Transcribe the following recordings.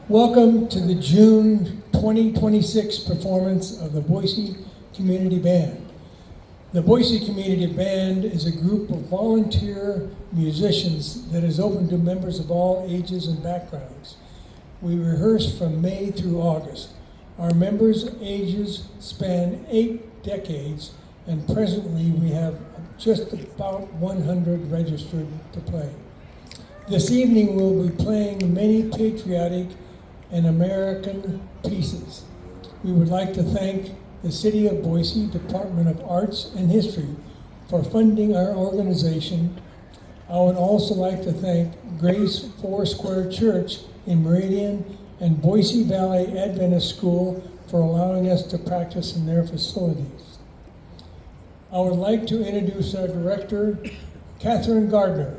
Welcome to the June 2026 performance of the Boise Community Band. The Boise Community Band is a group of volunteer musicians that is open to members of all ages and backgrounds. We rehearse from May through August. Our members' ages span 8 decades, and presently we have just about 100 registered to play. This evening we'll be playing many patriotic and American pieces. We would like to thank the City of Boise Department of Arts and History for funding our organization. I would also like to thank Grace Foursquare Church in Meridian and Boise Valley Adventist School for allowing us to practice in their facilities. I would like to introduce our director, Catherine Gardner.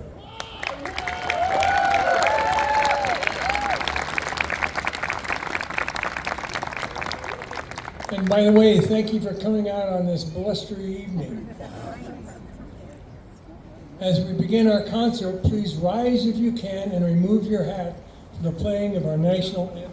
And by the way, thank you for coming out on this blustery evening. As we begin our concert, please rise if you can and remove your hat for the playing of our national anthem.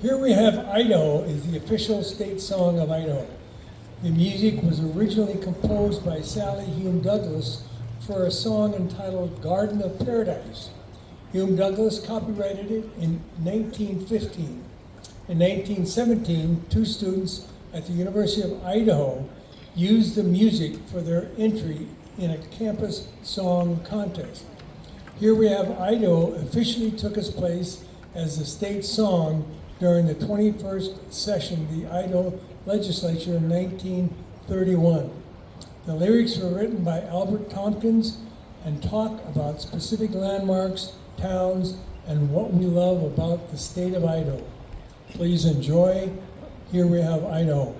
Here we have Idaho is the official state song of Idaho. The music was originally composed by Sally Hume Douglas for a song entitled Garden of Paradise. Hume Douglas copyrighted it in 1915. In 1917, 2 students at the University of Idaho used the music for their entry in a campus song contest. Here we have Idaho officially took its place as the state song during the 21st session of the Idaho legislature in 1931. The lyrics were written by Albert Tompkins and talk about specific landmarks, towns, and what we love about the state of Idaho. Please enjoy. Here we have Idaho.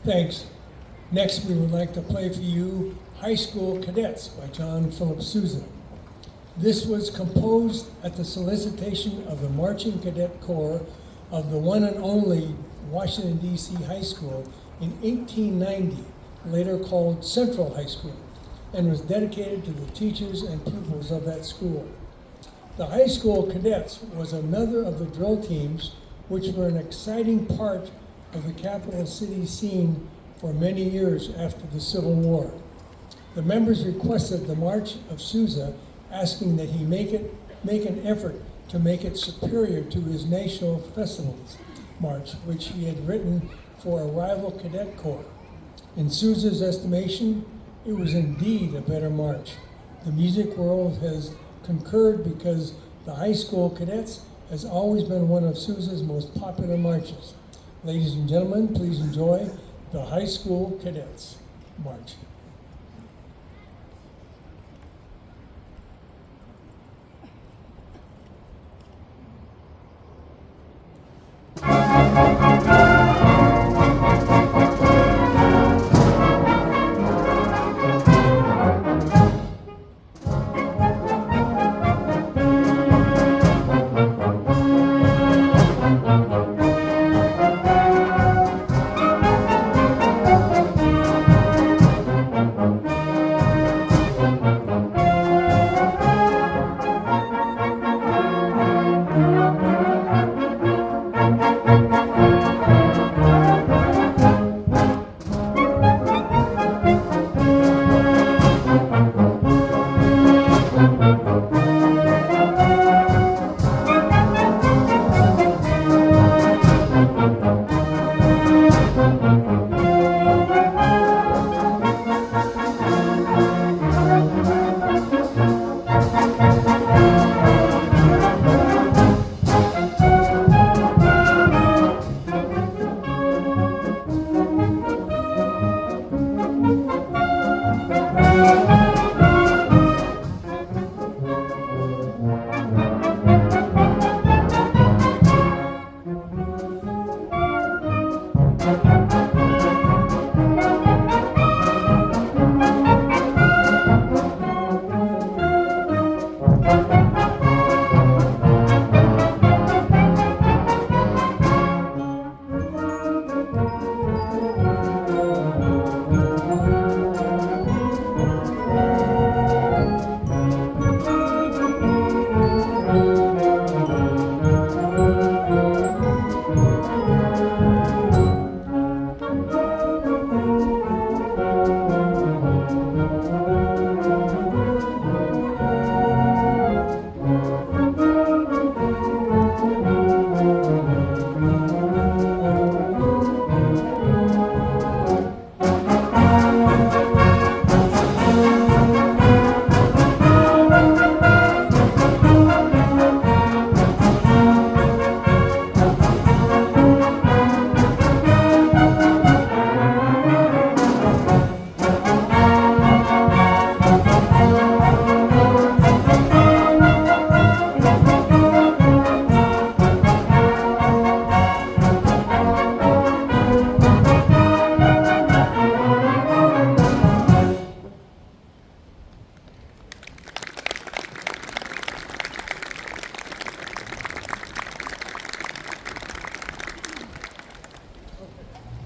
Thanks. Next, we would like to play for you High School Cadets by John Philip Sousa. This was composed at the solicitation of the Marching Cadet Corps of the one and only Washington, D.C. High School in 1890, later called Central High School, and was dedicated to the teachers and pupils of that school. The High School Cadets was another of the drill teams which were an exciting part of the capital city scene for many years after the Civil War. The members requested the March of Sousa, asking that he make an effort to make it superior to his national festivals march, which he had written for a rival cadet corps. In Sousa's estimation, it was indeed a better march. The music world has concurred because the High School Cadets has always been one of Sousa's most popular marches. Ladies and gentlemen, please enjoy the High School Cadets March.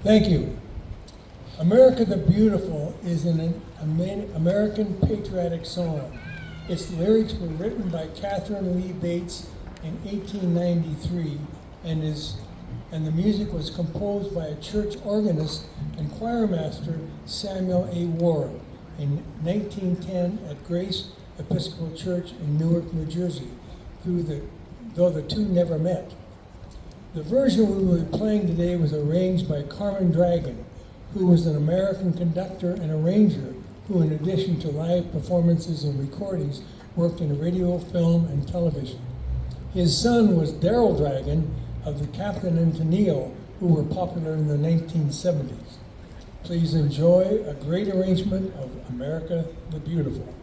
Thank you. America the Beautiful is an American patriotic song. Its lyrics were written by Catherine Lee Bates in 1893 and the music was composed by a church organist and choirmaster, Samuel A. Ward, in 1910 at Grace Episcopal Church in Newark, New Jersey, though the two never met. The version we will be playing today was arranged by Carmen Dragon, who was an American conductor and arranger who, in addition to live performances and recordings, worked in radio, film, and television. His son was Darrell Dragon of the Captain and Tennille, who were popular in the 1970s. Please enjoy a great arrangement of America the Beautiful.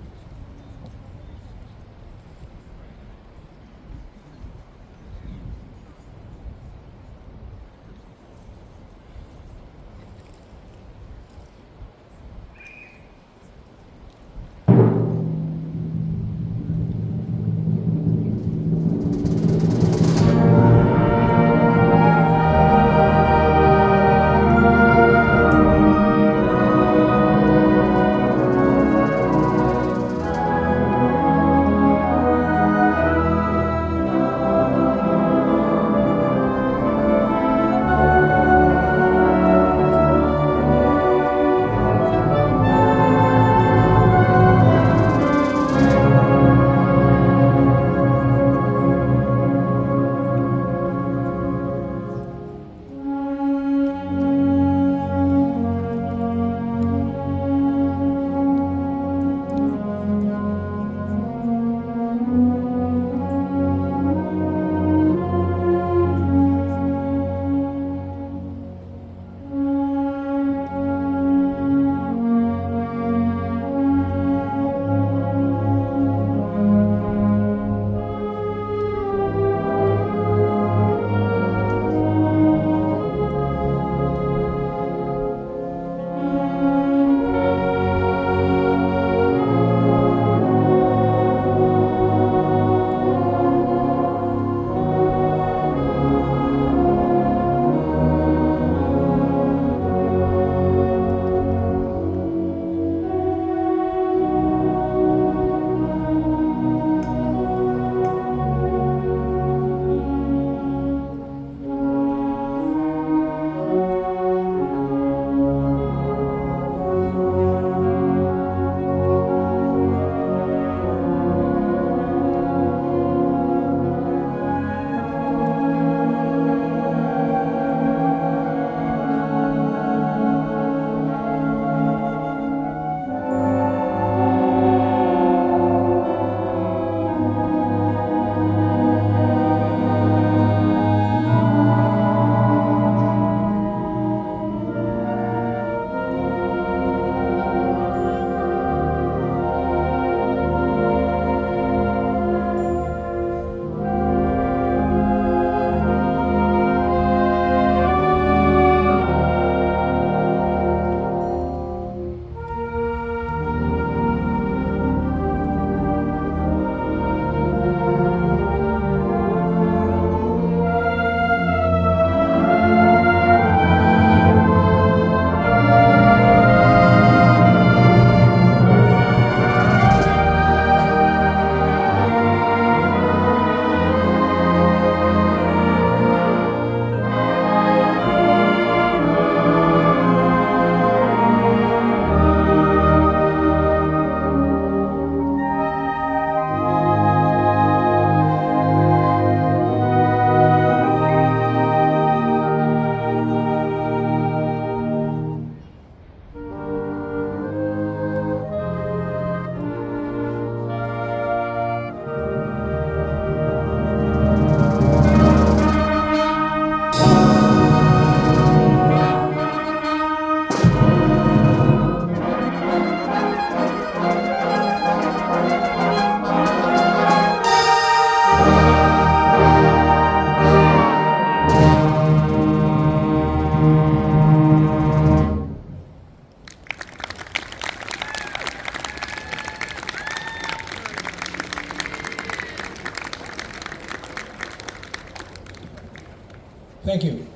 Thank you.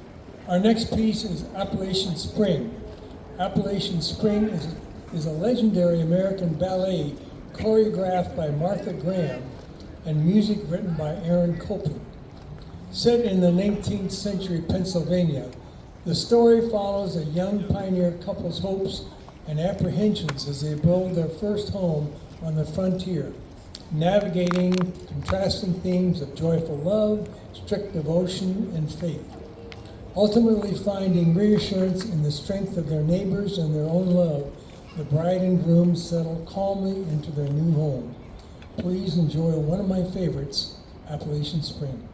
Our next piece is Appalachian Spring. Appalachian Spring is a legendary American ballet choreographed by Martha Graham and music written by Aaron Copland. Set in the 19th century Pennsylvania, the story follows a young pioneer couple's hopes and apprehensions as they build their first home on the frontier, navigating contrasting themes of joyful love, strict devotion, and faith. Ultimately finding reassurance in the strength of their neighbors and their own love, the bride and groom settle calmly into their new home. Please enjoy one of my favorites, Appalachian Spring.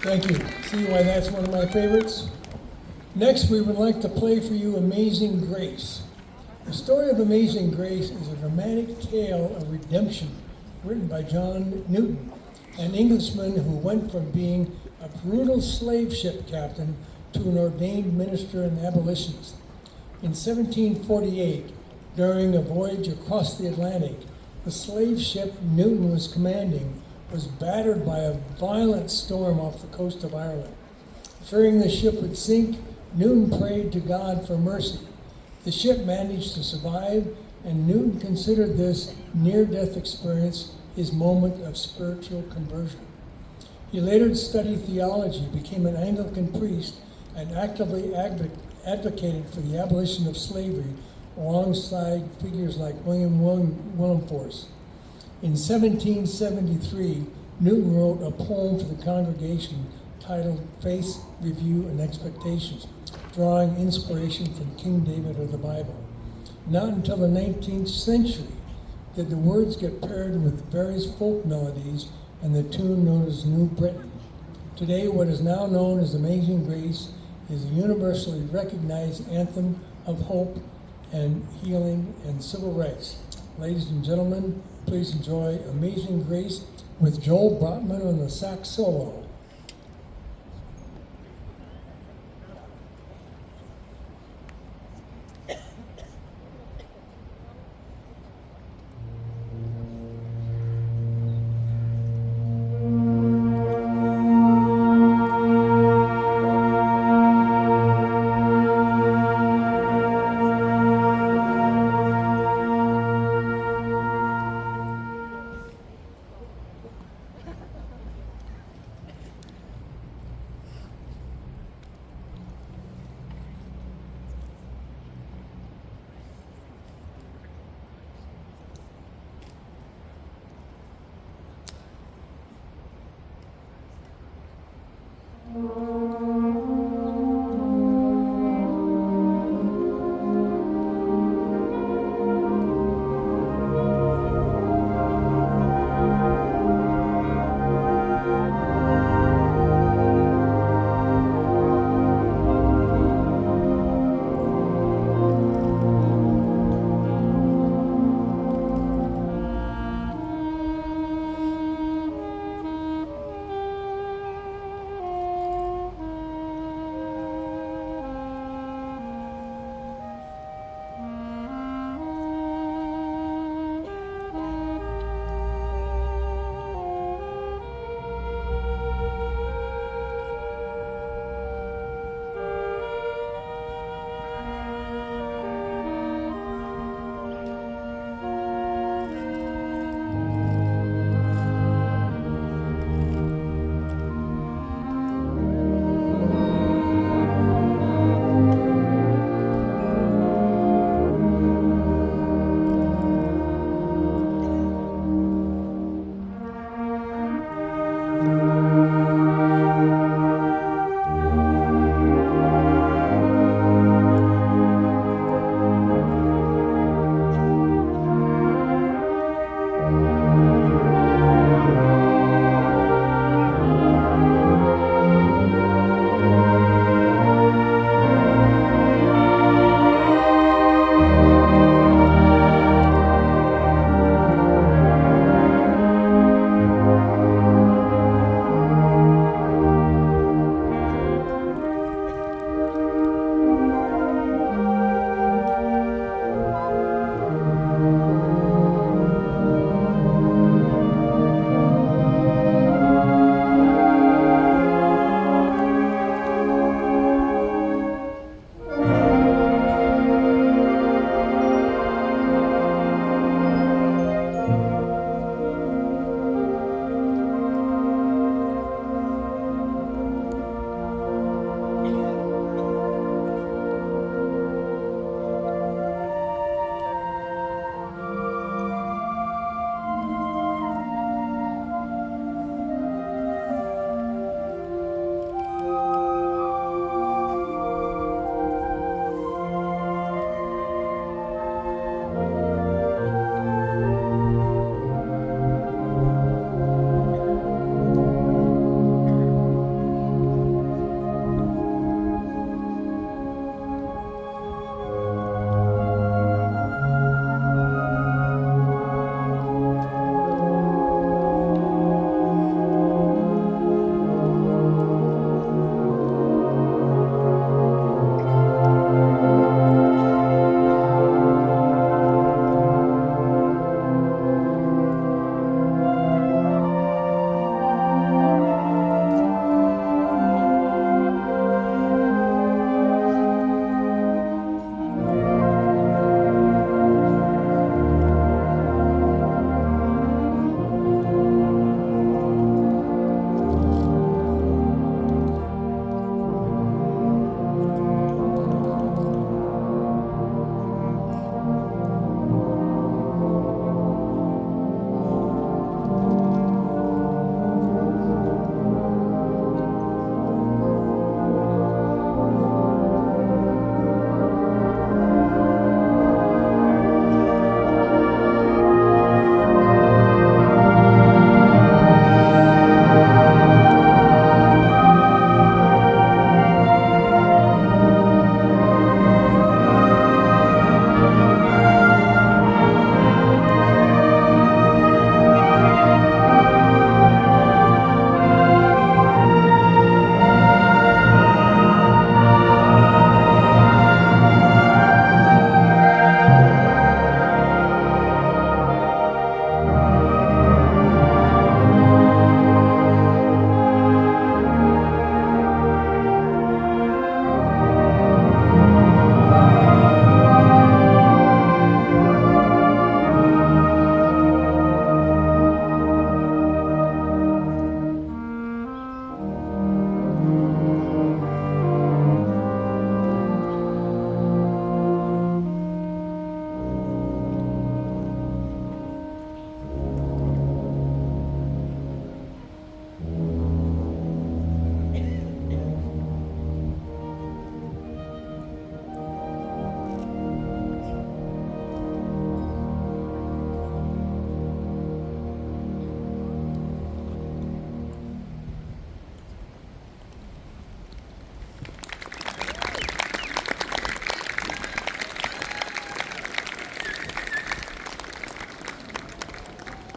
Thank you. See why that's one of my favorites? Next, we would like to play for you Amazing Grace. The story of Amazing Grace is a dramatic tale of redemption written by John Newton, an Englishman who went from being a brutal slave ship captain to an ordained minister and abolitionist. In 1748, during a voyage across the Atlantic, the slave ship Newton was commanding was battered by a violent storm off the coast of Ireland. Fearing the ship would sink, Newton prayed to God for mercy. The ship managed to survive, and Newton considered this near-death experience his moment of spiritual conversion. He later studied theology, became an Anglican priest, and actively advocated for the abolition of slavery alongside figures like Wilberforce. In 1773, Newton wrote a poem for the congregation titled Faith, Review, and Expectations, drawing inspiration from King David of the Bible. Not until the 19th century did the words get paired with various folk melodies and the tune known as New Britain. Today, what is now known as Amazing Grace is a universally recognized anthem of hope and healing and civil rights. Ladies and gentlemen, please enjoy Amazing Grace with Joel Brotman on the sax solo.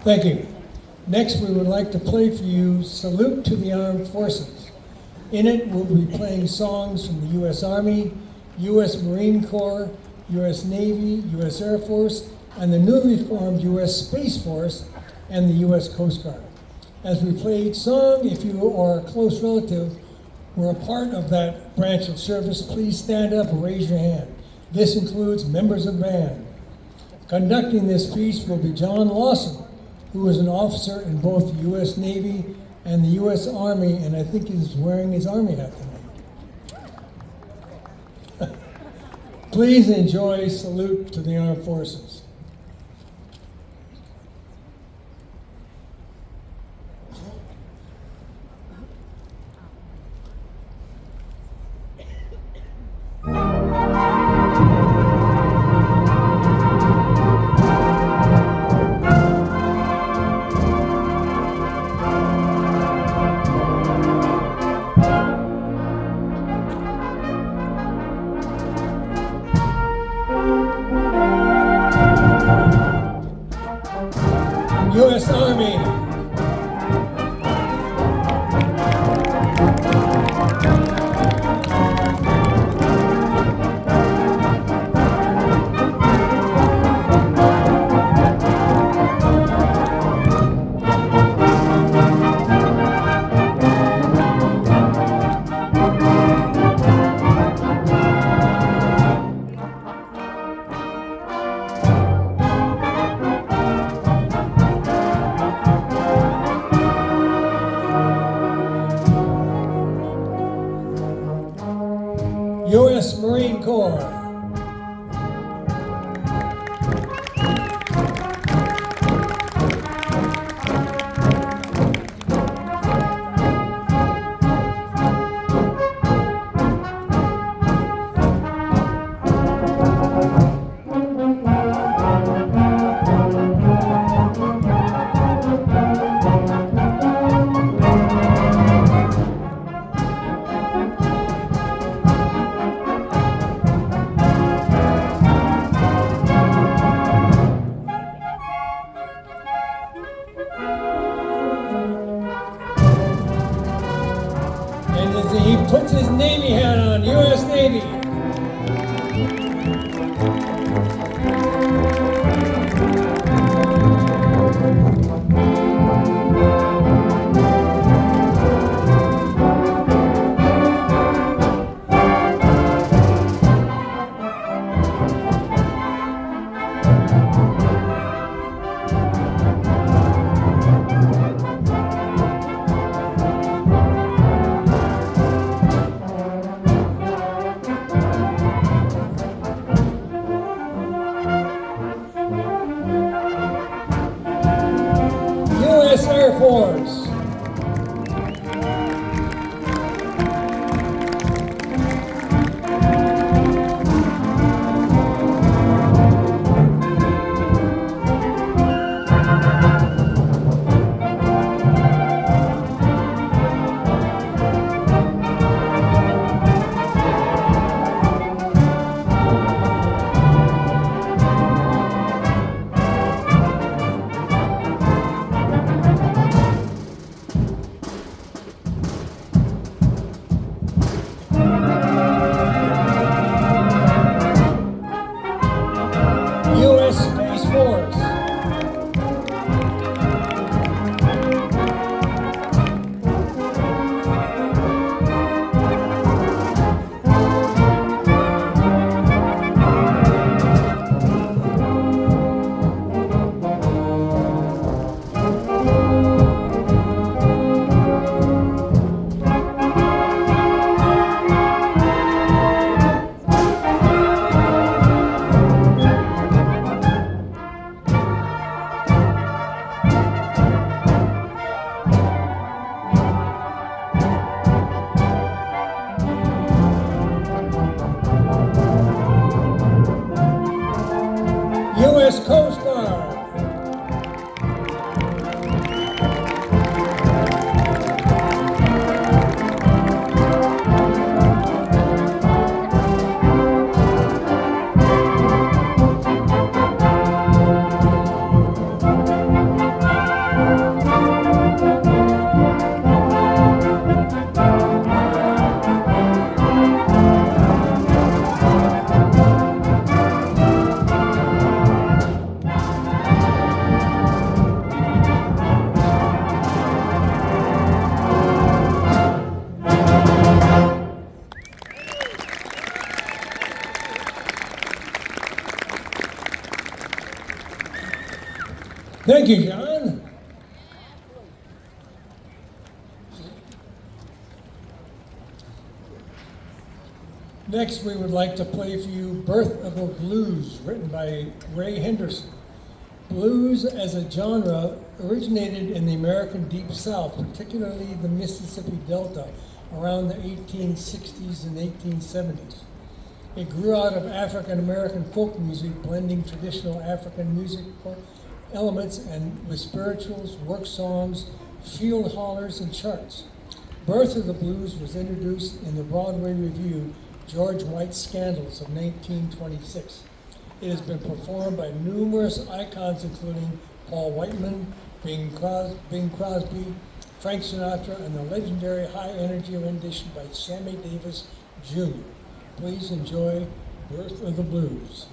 Thank you. Next, we would like to play for you Salute to the Armed Forces. In it, we'll be playing songs from the U.S. Army, U.S. Marine Corps, U.S. Navy, U.S. Air Force, and the newly formed U.S. Space Force and the U.S. Coast Guard. As we play each song, if you are a close relative or a part of that branch of service, please stand up and raise your hand. This includes members of the band. Conducting this piece will be John Lawson, who is an officer in both the U.S. Navy and the U.S. Army, and I think he's wearing his Army hat tonight. Please enjoy Salute to the Armed Forces. U.S. Army. U.S. Marine Corps. He puts his Navy hat on, U.S. Navy. U.S. Air Force. U.S. Space Force. U.S. Coast Guard. Thank you, John. Next, we would like to play for you Birth of the Blues, written by Ray Henderson. Blues as a genre originated in the American Deep South, particularly the Mississippi Delta, around the 1860s and 1870s. It grew out of African American folk music, blending traditional African musical elements and with spirituals, work songs, field hollers, and charts. Birth of the Blues was introduced in the Broadway review George White's Scandals of 1926. It has been performed by numerous icons including Paul Whiteman, Bing Crosby, Frank Sinatra, and the legendary high-energy rendition by Sammy Davis Jr. Please enjoy Birth of the Blues.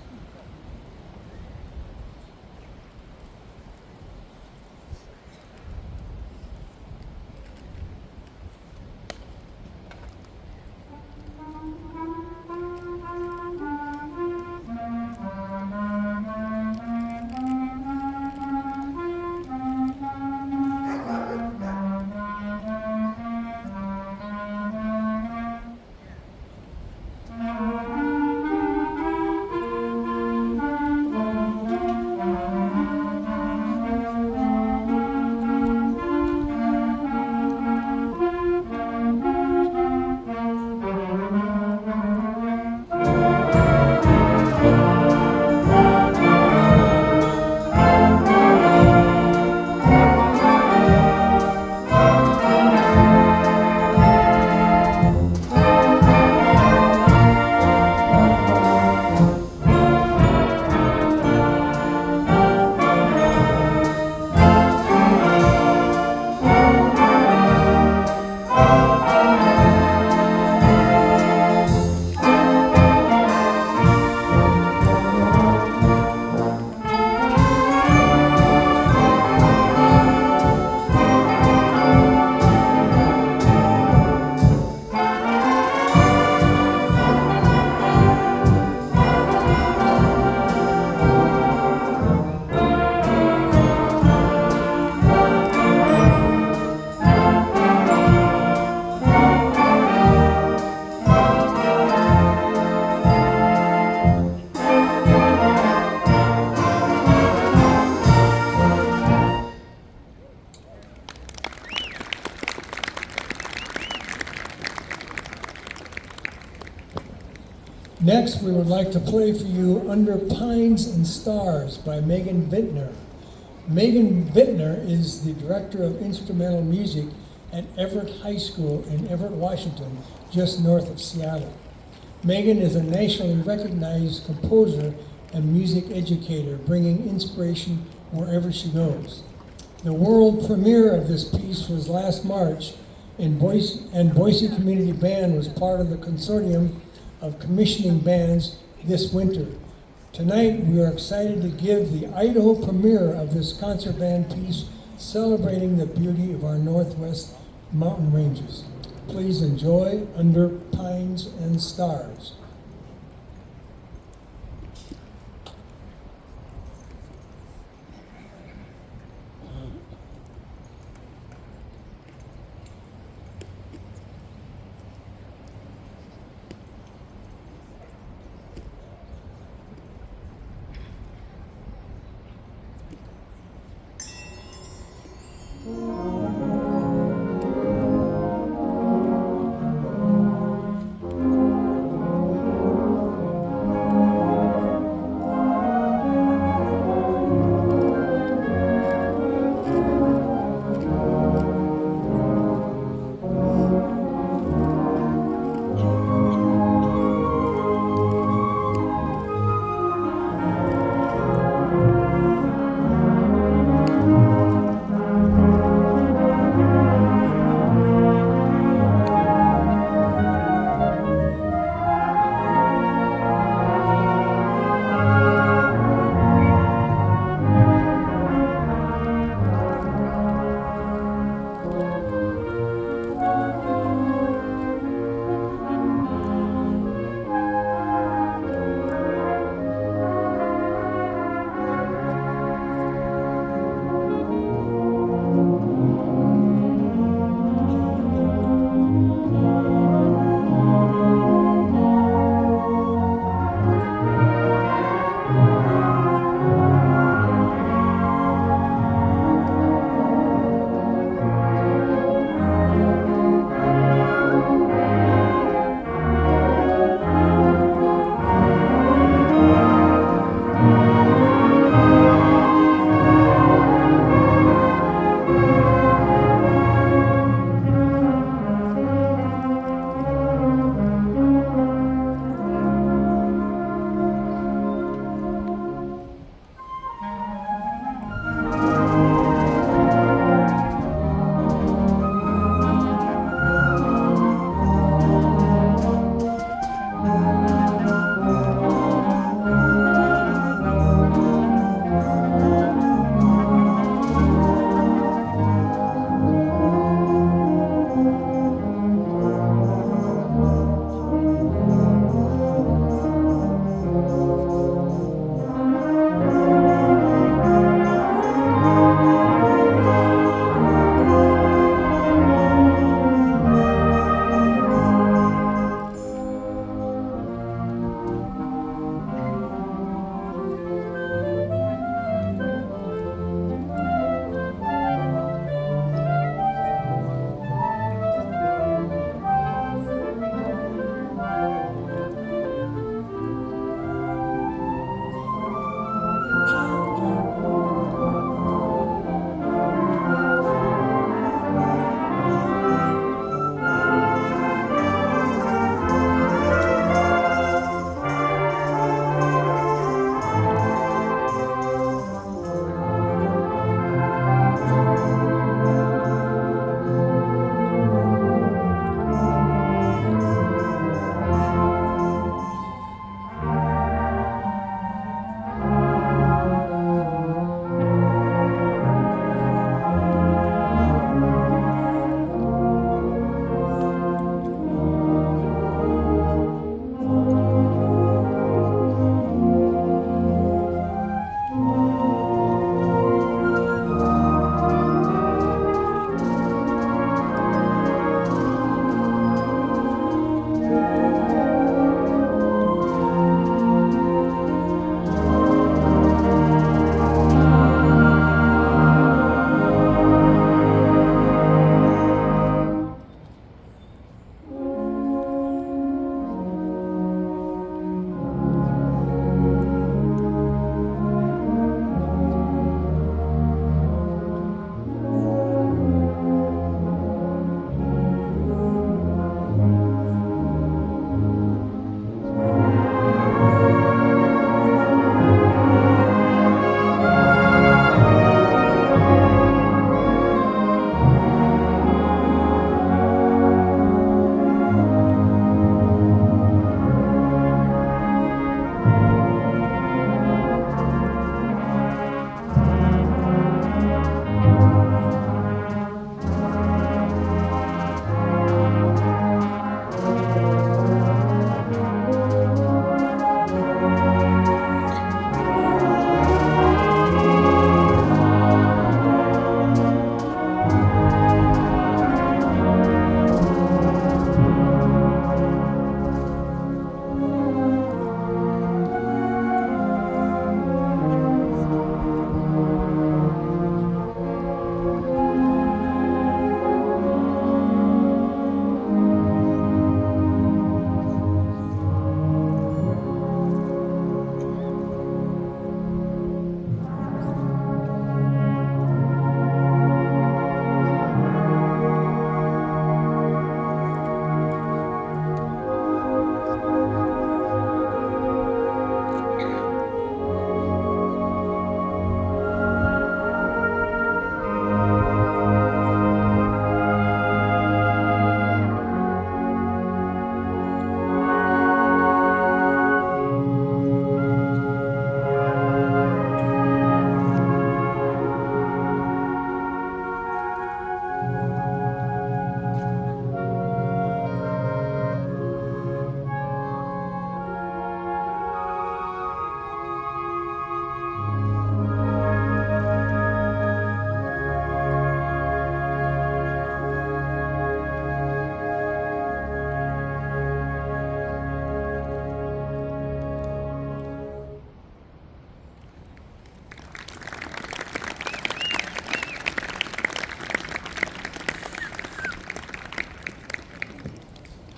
Next, we would like to play for you Under Pines and Stars by Megan Vintner. Megan Vintner is the Director of Instrumental Music at Everett High School in Everett, Washington, just north of Seattle. Megan is a nationally recognized composer and music educator, bringing inspiration wherever she goes. The world premiere of this piece was last March in Boise, and Boise Community Band was part of the consortium of commissioning bands this winter. Tonight, we are excited to give the Idaho premiere of this concert band piece celebrating the beauty of our Northwest mountain ranges. Please enjoy Under Pines and Stars.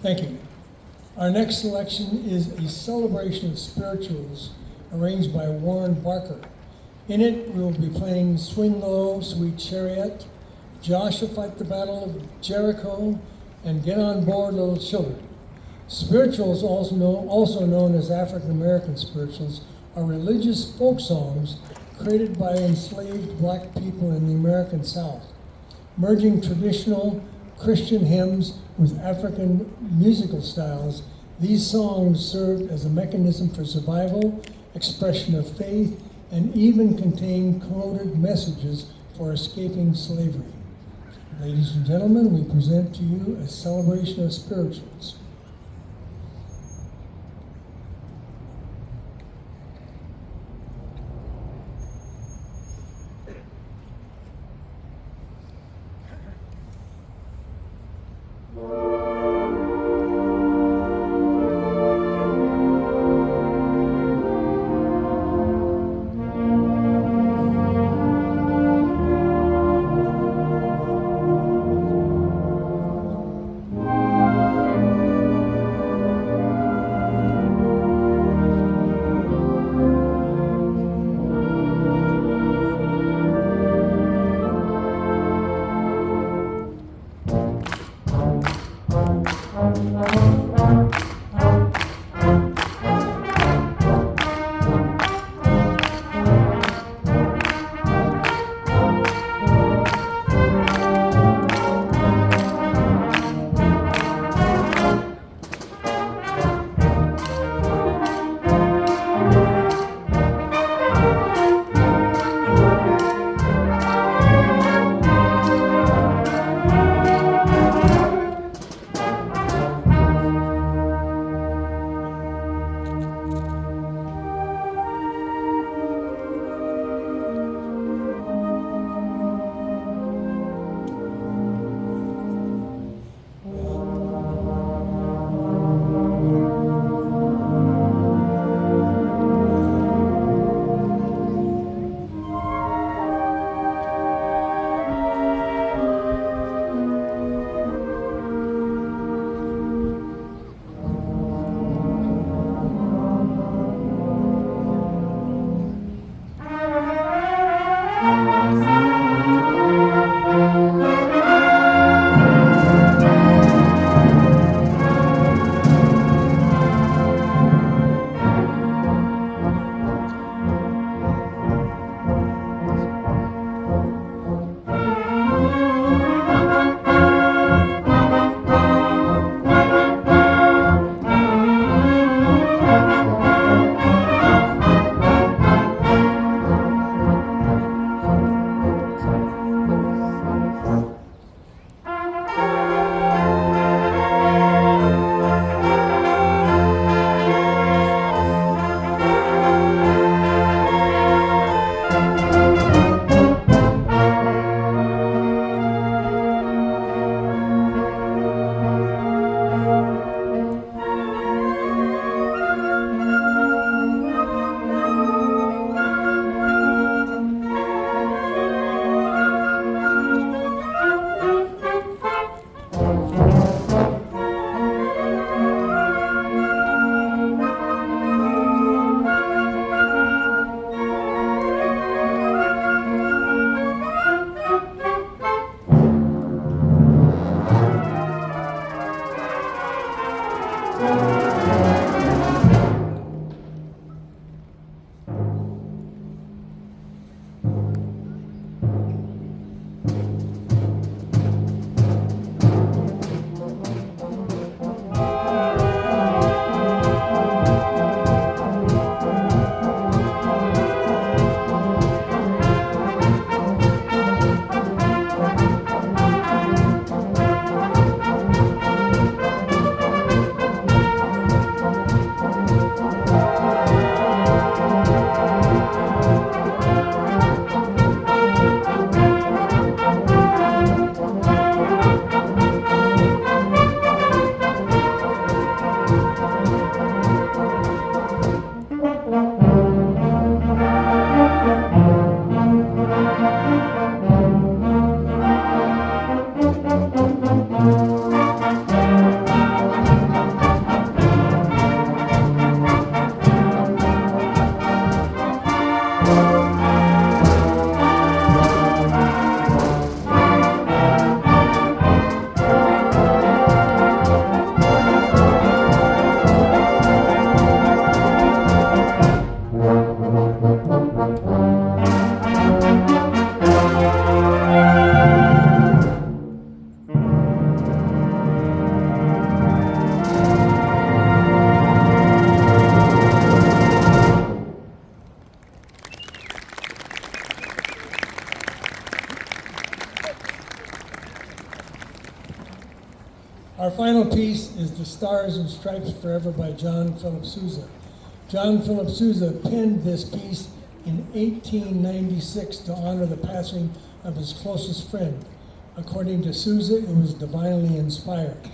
Thank you. Our next selection is a celebration of spirituals arranged by Warren Barker. In it, we will be playing Swing Low, Sweet Chariot, Joshua Fight the Battle of Jericho, and Get on Board, Little Children. Spirituals, also known as African American spirituals, are religious folk songs created by enslaved black people in the American South, merging traditional Christian hymns with African musical styles. These songs served as a mechanism for survival, expression of faith, and even contain coded messages for escaping slavery. Ladies and gentlemen, we present to you a celebration of spirituals. final piece is The Stars and Stripes Forever by John Philip Sousa. John Philip Sousa penned this piece in 1896 to honor the passing of his closest friend. According to Sousa, it was divinely inspired.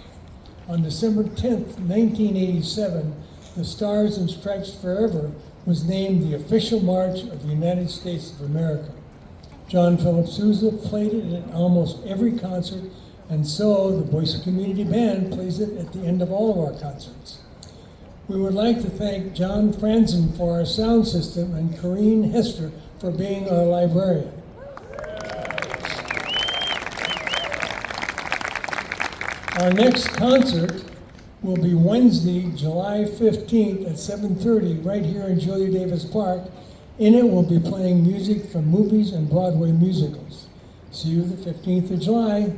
On December 10th, 1987, The Stars and Stripes Forever was named the official march of the United States of America. John Philip Sousa played it at almost every concert, and so the Boise Community Band plays it at the end of all of our concerts. We would like to thank John Franzen for our sound system and Corrine Hester for being our librarian. Our next concert will be Wednesday, July 15th at 7:30 right here in Julia Davis Park. In it, we'll be playing music from movies and Broadway musicals. See you the 15th of July.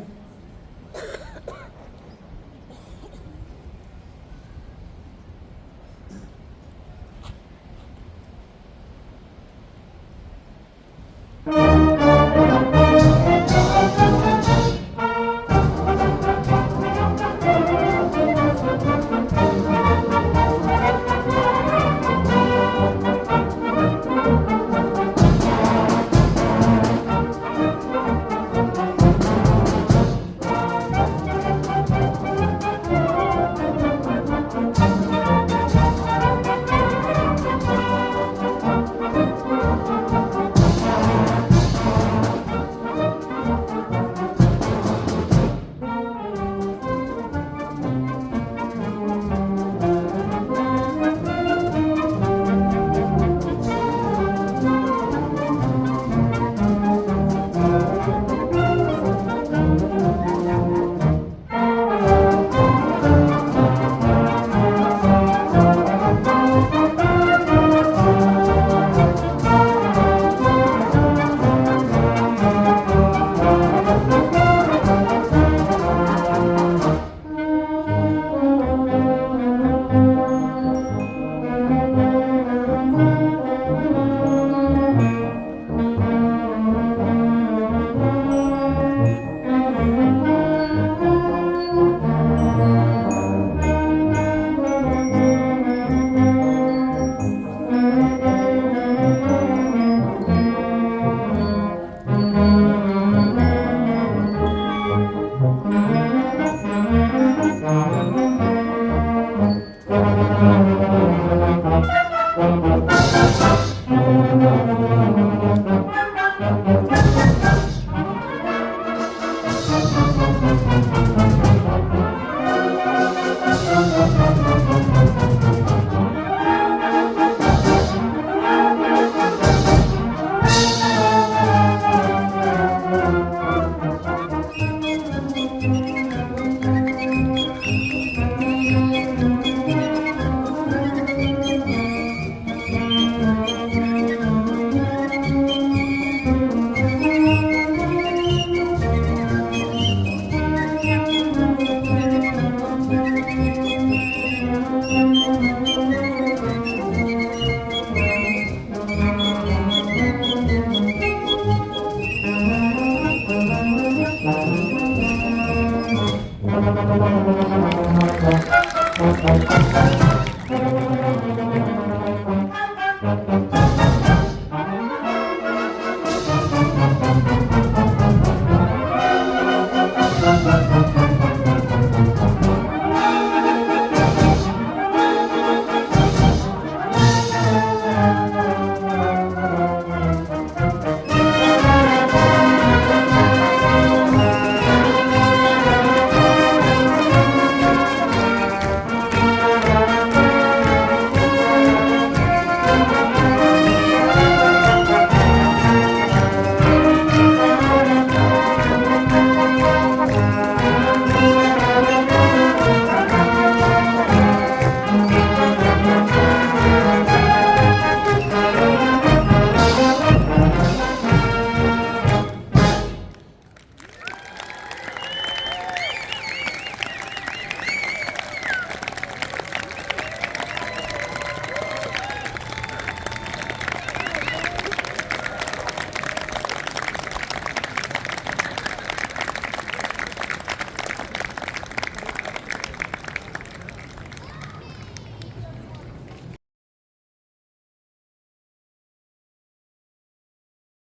Thank you.